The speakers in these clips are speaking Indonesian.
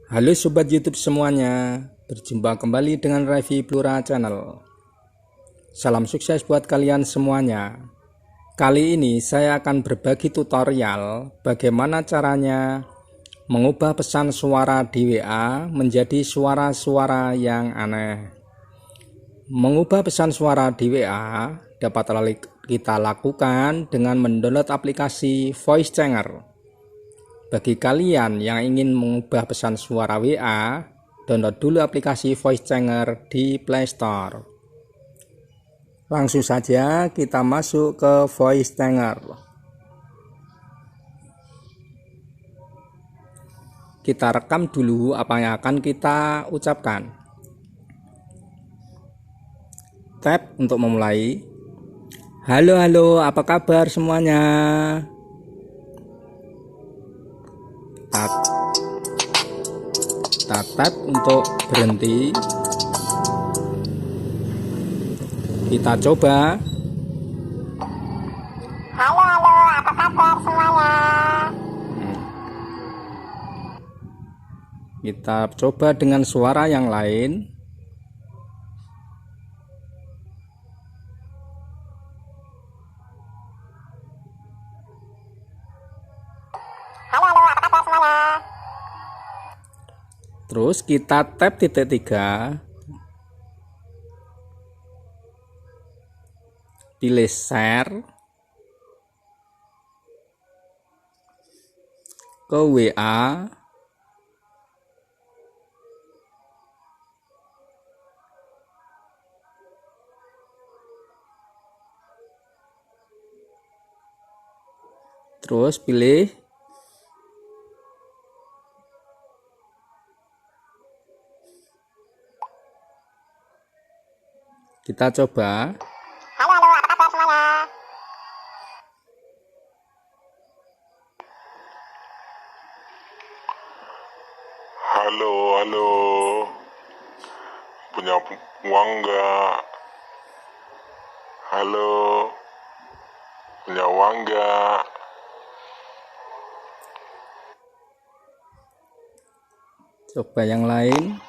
Halo Sobat YouTube semuanya, berjumpa kembali dengan Revi Blura Channel. Salam sukses buat kalian semuanya. Kali ini saya akan berbagi tutorial bagaimana caranya mengubah pesan suara di WA menjadi suara-suara yang aneh. Mengubah pesan suara di WA dapat kita lakukan dengan mendownload aplikasi Voice Changer. Bagi kalian yang ingin mengubah pesan suara WA, download dulu aplikasi Voice Changer di Play Store. Langsung saja kita masuk ke Voice Changer. Kita rekam dulu apa yang akan kita ucapkan. Tap untuk memulai. Halo, apa kabar semuanya? Tap untuk berhenti. Kita coba. Halo, apa kabar semuanya? Kita coba dengan suara yang lain. Halo, apa kabar semuanya? Terus kita tap titik 3, pilih share ke WA, terus pilih kita coba. Halo, apa kabar semuanya? Halo, punya uang nggak? Halo, punya uang nggak? Coba yang lain.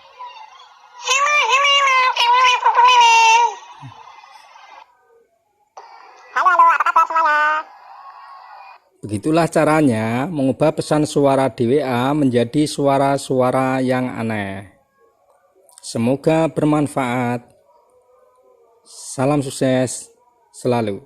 Halo, apa kabar semuanya? Begitulah caranya mengubah pesan suara di WA menjadi suara-suara yang aneh. Semoga bermanfaat. Salam sukses selalu.